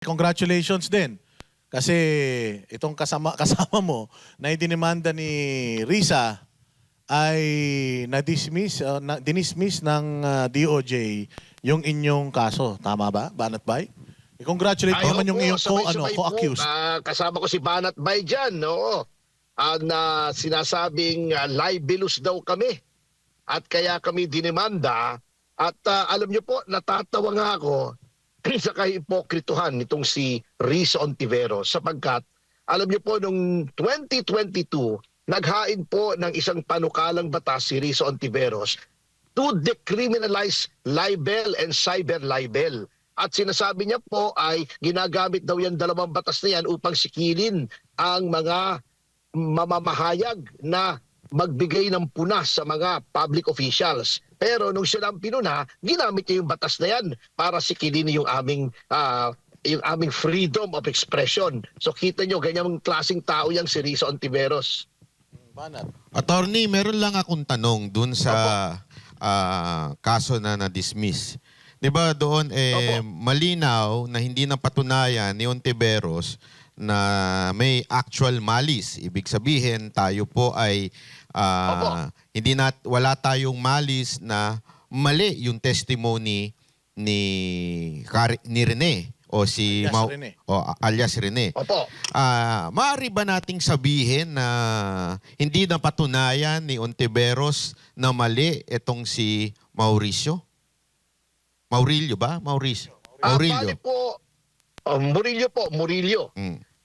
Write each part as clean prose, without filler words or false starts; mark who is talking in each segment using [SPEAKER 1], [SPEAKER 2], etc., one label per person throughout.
[SPEAKER 1] Congratulations din. Kasi itong kasama mo na idinimanda ni Risa ay na-dismiss, dinismiss ng DOJ yung inyong kaso. Tama ba, Banat Bay? I-congratulate mo naman yung iyong
[SPEAKER 2] sabay-sabay po,
[SPEAKER 1] co-accused.
[SPEAKER 2] kasama ko si Banat Bay dyan, no? Na sinasabing libelous daw kami at kaya kami dinimanda at alam niyo po, natatawa nga ako sa kahipokrituhan nitong si Risa Ontiveros sapagkat alam niyo po nung 2022 naghain po ng isang panukalang batas si Risa Ontiveros to decriminalize libel and cyber libel. At sinasabi niya po ay ginagamit daw yan dalawang batas na yan upang sikilin ang mga mamamahayag na magbigay ng puna sa mga public officials. Pero nung siya lang pinuna, ginamit niya yung batas na yan para sikilin yung aming freedom of expression. So kita nyo, ganyang klaseng tao yang si Risa Ontiveros.
[SPEAKER 1] Banat.
[SPEAKER 3] Attorney, meron lang akong tanong dun sa kaso na na-dismiss. 'Di ba doon malinaw na hindi napatunayan ni Ontiveros na may actual malice. Ibig sabihin, tayo po ay wala tayong malice na mali yung testimony ni Rene o si
[SPEAKER 1] Rene.
[SPEAKER 3] alias Rene.
[SPEAKER 2] Opo.
[SPEAKER 3] Maaari ba nating sabihin na hindi napatunayan ni Ontiveros na mali itong si Mauricio? Maurilio ba? Mauricio.
[SPEAKER 2] Bali po, Murillo.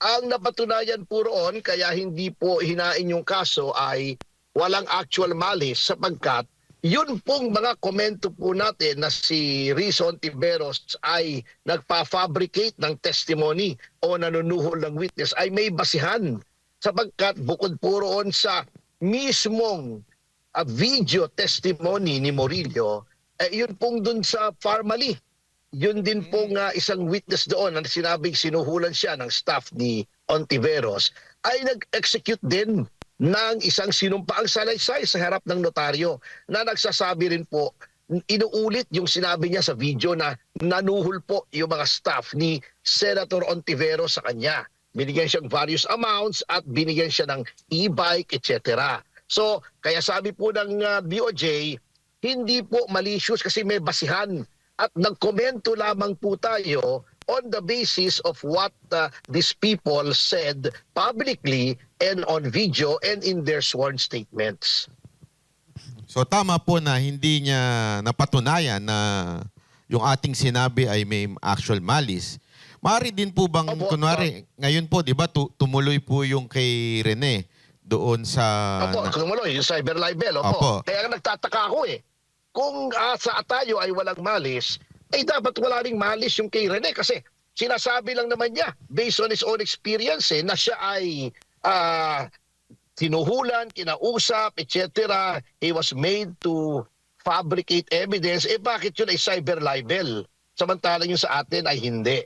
[SPEAKER 2] Ang napatunayan po roon, kaya hindi po hinain yung kaso ay walang actual malice sapagkat yun pong mga komento po natin na si Risa Ontiveros ay nagpa-fabricate ng testimony o nanunuhol ng witness ay may basihan sapagkat bukod po roon sa mismong video testimony ni Murillo, yun pong dun sa Farmally. Yun din pong isang witness doon na sinabing sinuhulan siya ng staff ni Ontiveros ay nag-execute din ng isang sinumpaang salaysay sa harap ng notaryo na nagsasabi rin po, inuulit yung sinabi niya sa video na nanuhol po yung mga staff ni Senator Ontiveros sa kanya. Binigyan siyang various amounts at binigyan siya ng e-bike, etc. So, kaya sabi po ng DOJ, hindi po malicious kasi may basihan at nagkomento lamang po tayo on the basis of what these people said publicly and on video and in their sworn statements.
[SPEAKER 3] So tama po na hindi niya napatunayan na yung ating sinabi ay may actual malice. Maaari din po bang, kunwari, ngayon po, di ba, tumuloy po yung kay Rene doon sa...
[SPEAKER 2] Tumuloy, yung cyber libel. Kaya nagtataka ako kung sa tayo ay walang malis, ay dapat wala ring malis yung kay Rene kasi sinasabi lang naman niya based on his own experience na siya ay tinuhulan, kinausap, etc. He was made to fabricate evidence. Bakit yun ay cyber libel? Samantalang yung sa atin ay hindi.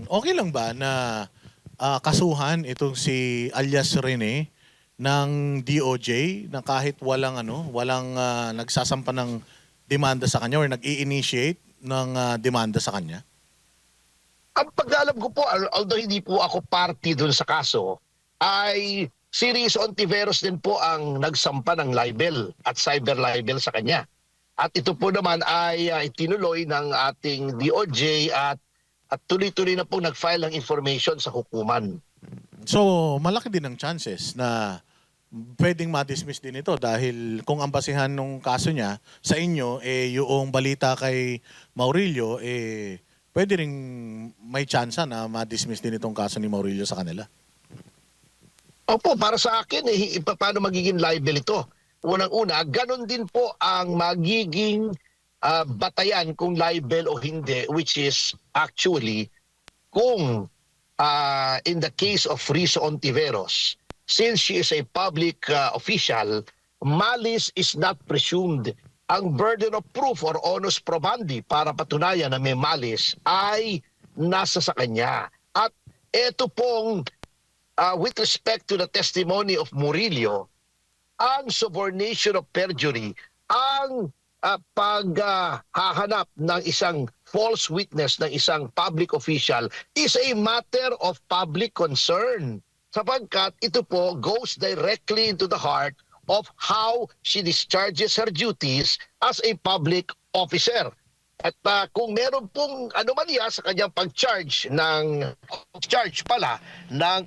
[SPEAKER 1] Okay lang ba na kasuhan itong si alias Rene ng DOJ na kahit walang nagsasampa ng demanda sa kanya or nag-i-initiate ng demanda sa kanya?
[SPEAKER 2] Ang pag-alam ko po, although hindi po ako party dun sa kaso, ay si Risa Ontiveros din po ang nagsampa ng libel at cyber libel sa kanya. At ito po naman ay tinuloy ng ating DOJ at tuloy-tuloy na po nag-file ng information sa hukuman.
[SPEAKER 1] So, malaki din ang chances na pwedeng ma-dismiss din ito dahil kung ang basihan ng kaso niya sa inyo, yung balita kay Maurilio, pwede rin may chance na ma-dismiss din itong kaso ni Maurilio sa kanila.
[SPEAKER 2] Opo, para sa akin, paano magiging libel ito? Unang-una, ganun din po ang magiging batayan kung libel o hindi, which is actually kung in the case of Risa Ontiveros, since she is a public official, malice is not presumed. Ang burden of proof or onus probandi para patunayan na may malice ay nasa sa kanya. At ito pong, with respect to the testimony of Murillo, ang subornation of perjury, ang paghahanap ng isang false witness ng isang public official is a matter of public concern sapagkat ito po goes directly into the heart of how she discharges her duties as a public officer. At kung meron pong anomalya sa kanyang pag-charge ng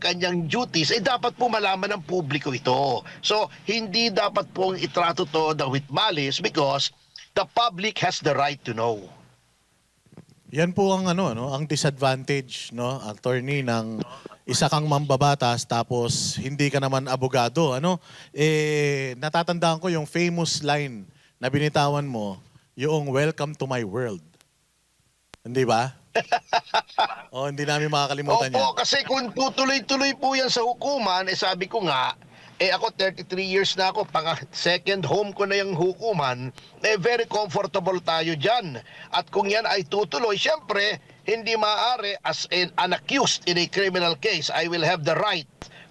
[SPEAKER 2] kanyang duties, dapat po malaman ng publiko ito. So, hindi dapat pong itrato to with malice because the public has the right to know.
[SPEAKER 1] Yan po ang ang disadvantage, attorney, ng isa kang mambabatas tapos hindi ka naman abogado, natatandaan ko yung famous line na binitawan mo, yung welcome to my world. Hindi ba? Hindi namin makakalimutan yan.
[SPEAKER 2] Opo, kasi kung tutuloy-tuloy po yan sa hukuman, sabi ko nga, ako 33 years na ako, second home ko na yung hukuman, very comfortable tayo dyan. At kung yan ay tutuloy, syempre, hindi maaari as an accused in a criminal case, I will have the right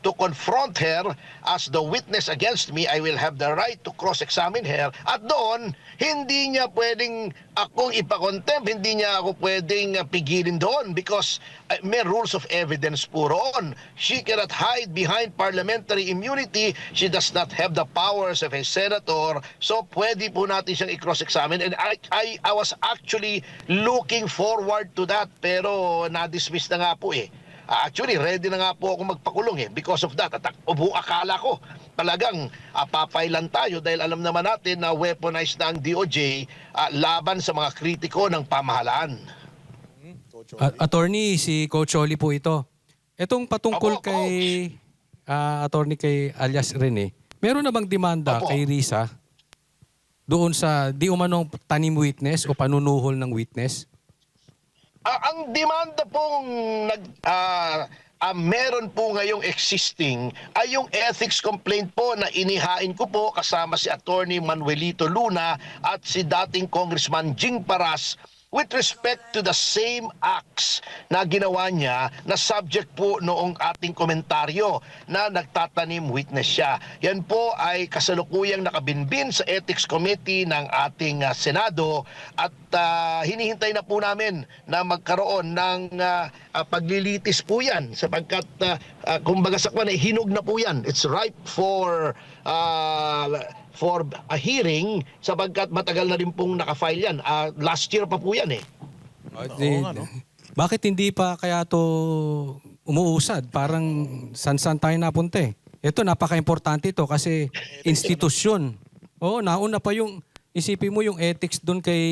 [SPEAKER 2] to confront her as the witness against me. I will have the right to cross-examine her. At doon, hindi niya pwedeng akong ipakontempt, hindi niya ako pwedeng pigilin doon because may rules of evidence po roon. She cannot hide behind parliamentary immunity. She does not have the powers of a senator. So pwede po natin siyang i-cross-examine. And I was actually looking forward to that pero na-dismiss na nga po Actually, ready na nga po ako magpakulong because of that. At akala ko talagang papailan tayo dahil alam naman natin na weaponized na ang DOJ laban sa mga kritiko ng pamahalaan.
[SPEAKER 4] Attorney, si Coach Oli po ito. Itong patungkol
[SPEAKER 2] Opo,
[SPEAKER 4] kay attorney kay alias Rene, meron na bang demanda
[SPEAKER 2] Opo.
[SPEAKER 4] kay Risa doon sa di umanong tanim witness o panunuhol ng witness?
[SPEAKER 2] Ang demanda pong meron po ngayong existing ay yung ethics complaint po na inihain ko po kasama si Attorney Manuelito Luna at si dating Congressman Jing Paras with respect to the same acts na ginawa niya na subject po noong ating komentaryo na nagtatanim witness siya. Yan po ay kasalukuyang nakabinbin sa Ethics Committee ng ating Senado at hinihintay na po namin na magkaroon ng paglilitis po yan sapagkat kumbaga sa kwan hinog na po yan. It's ripe for a hearing sapagkat matagal na rin pong nakafile yan. Last year pa po yan
[SPEAKER 4] Bakit hindi pa kaya to umuusad? Parang san-san tayo napunta Ito, napaka-importante ito kasi institusyon. Nauna pa yung, isipin mo yung ethics doon kay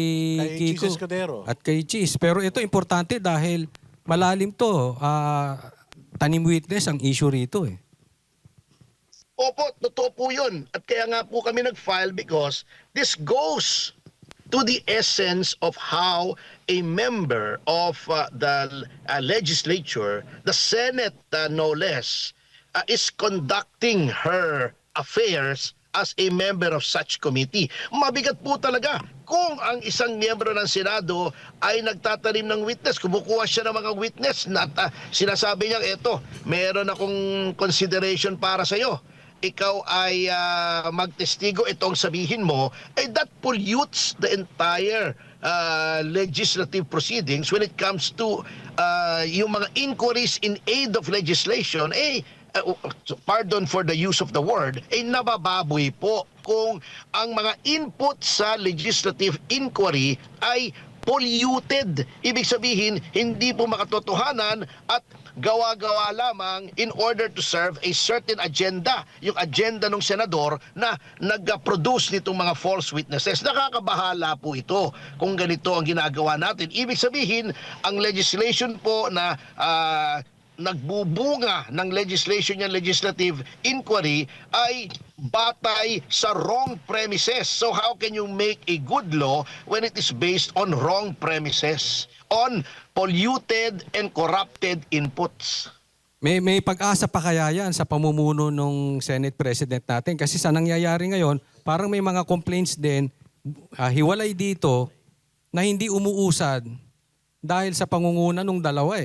[SPEAKER 4] Kiko
[SPEAKER 1] Cheese Escudero.
[SPEAKER 4] at kay Cheese. Pero ito importante dahil malalim to. Tanim witness ang issue rito
[SPEAKER 2] Opo, totoo po yun. At kaya nga po kami nag-file because this goes to the essence of how a member of the legislature, the Senate no less, is conducting her affairs as a member of such committee. Mabigat po talaga kung ang isang miyembro ng Senado ay nagtatanim ng witness, kumukuha siya ng mga witness na sinasabi niya, eto, meron akong consideration para sa iyo. Ikaw ay magtestigo, itong sabihin mo, that pollutes the entire legislative proceedings when it comes to yung mga inquiries in aid of legislation, pardon for the use of the word, nabababoy po kung ang mga input sa legislative inquiry ay polluted. Ibig sabihin, hindi po makatotohanan at gawa-gawa lamang in order to serve a certain agenda, yung agenda ng senador na nag-produce nitong mga false witnesses. Nakakabahala po ito kung ganito ang ginagawa natin. Ibig sabihin, ang legislation po na nagbubunga ng legislation yan, legislative inquiry, ay batay sa wrong premises. So how can you make a good law when it is based on wrong premises, on polluted and corrupted inputs?
[SPEAKER 4] May pag-asa pa kaya yan sa pamumuno ng Senate President natin? Kasi sa nangyayari ngayon, parang may mga complaints din, hiwalay dito, na hindi umuusad dahil sa pangunguna ng dalawa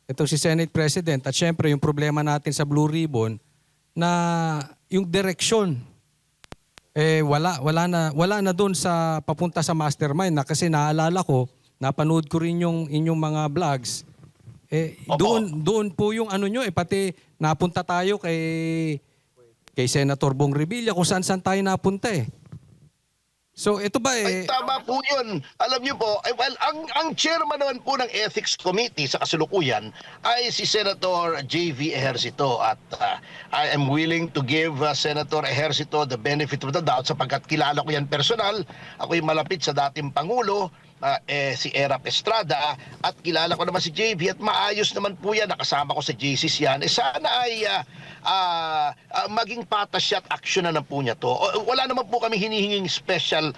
[SPEAKER 4] Ito si Senate President at syempre yung problema natin sa Blue Ribbon na yung direksyon wala na doon sa papunta sa mastermind na kasi naalala ko napanood ko rin yung inyong mga vlogs.
[SPEAKER 2] Opo.
[SPEAKER 4] Doon po yung ano nyo, pati napunta tayo kay Senator Bong Revilla kung saan tayo napunta eh. So ito ba
[SPEAKER 2] Ay, tama po yun. Alam niyo po, ang chairman naman po ng Ethics Committee sa kasalukuyan ay si Senator J.V. Ejercito at I am willing to give Senator Ejercito the benefit of the doubt sapagkat kilala ko yan personal. Ako'y malapit sa dating Pangulo, si Erap Estrada, at kilala ko naman si JV at maayos naman po yan, nakasama ko sa JCs yan. Sana ay maging patas siya at action na po niya to. Wala naman po kami hinihinging special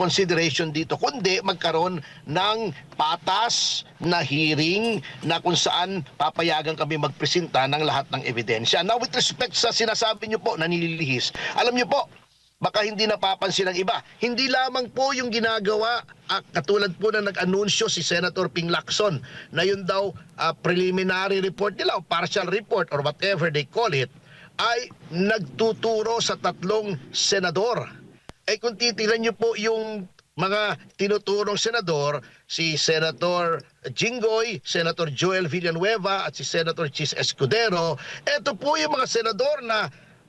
[SPEAKER 2] consideration dito, kundi magkaroon ng patas na hearing na kung saan papayagan kami magpresenta ng lahat ng ebidensya. Now with respect sa sinasabi niyo po na nililihis, alam niyo po, baka hindi napapansin ng iba. Hindi lamang po yung ginagawa, katulad po na nag-anunsyo si Senator Ping Lacson na yun daw preliminary report nila o partial report or whatever they call it, ay nagtuturo sa 3 senador. Kung titignan niyo po yung mga tinuturong senador, si Senator Jinggoy, Senator Joel Villanueva at si Senator Chis Escudero, ito po yung mga senador na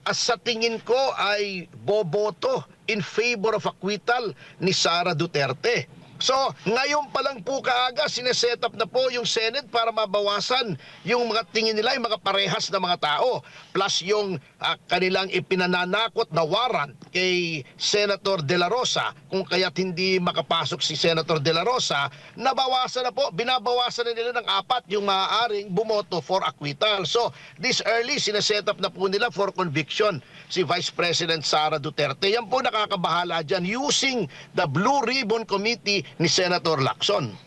[SPEAKER 2] sa tingin ko ay boboto in favor of acquittal ni Sara Duterte. So, ngayon pa lang po kaaga, sineset up na po yung Senate para mabawasan yung mga tingin nila, yung mga parehas na mga tao. Plus yung kanilang ipinananakot na warrant kay Senator De La Rosa. Kung kaya't hindi makapasok si Senator De La Rosa, nabawasan na po, binabawasan na nila ng 4 yung maaaring bumoto for acquittal. So, this early, sineset up na po nila for conviction si Vice President Sara Duterte. Yan po nakakabahala dyan using the Blue Ribbon Committee ni Senator Lacson.